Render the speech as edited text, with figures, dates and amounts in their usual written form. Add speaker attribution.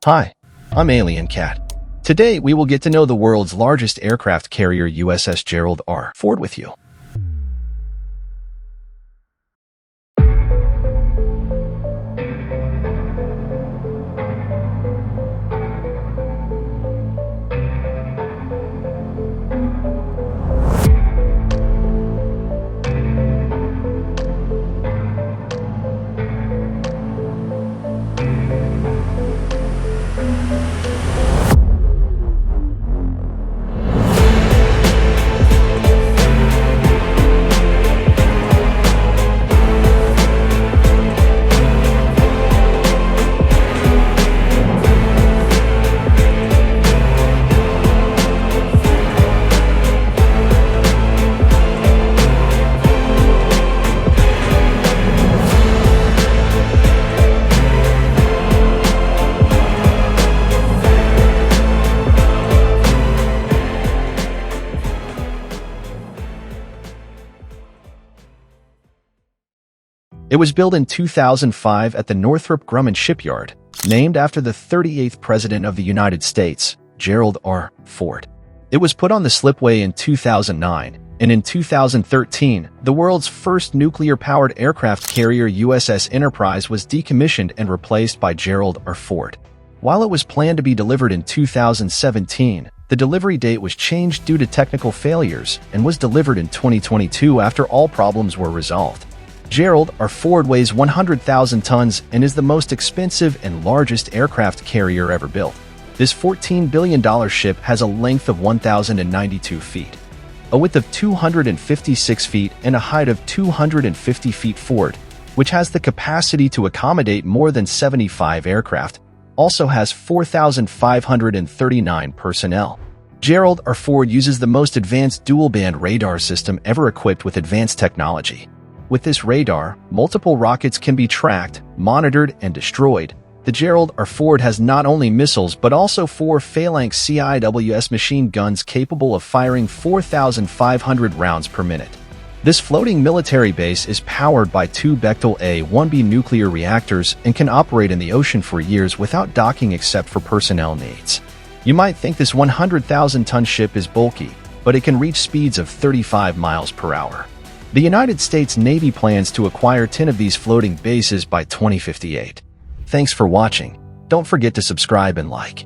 Speaker 1: Hi, I'm Alien Cat. Today we will get to know the world's largest aircraft carrier USS Gerald R. Ford with you. It was built in 2005 at the Northrop Grumman shipyard, named after the 38th President of the United States, Gerald R. Ford. It was put on the slipway in 2009, and in 2013, the world's first nuclear-powered aircraft carrier USS Enterprise was decommissioned and replaced by Gerald R. Ford. While it was planned to be delivered in 2017, the delivery date was changed due to technical failures and was delivered in 2022 after all problems were resolved. Gerald R. Ford weighs 100,000 tons and is the most expensive and largest aircraft carrier ever built. This $14 billion ship has a length of 1,092 feet, a width of 256 feet, and a height of 250 feet. Ford, which has the capacity to accommodate more than 75 aircraft, also has 4,539 personnel. Gerald R. Ford uses the most advanced dual-band radar system ever equipped with advanced technology. With this radar, multiple rockets can be tracked, monitored, and destroyed. The Gerald R. Ford has not only missiles but also 4 phalanx CIWS machine guns capable of firing 4,500 rounds per minute. This floating military base is powered by 2 Bechtel A-1B nuclear reactors and can operate in the ocean for years without docking except for personnel needs. You might think this 100,000-ton ship is bulky, but it can reach speeds of 35 miles per hour. The United States Navy plans to acquire 10 of these floating bases by 2058. Thanks for watching. Don't forget to subscribe and like.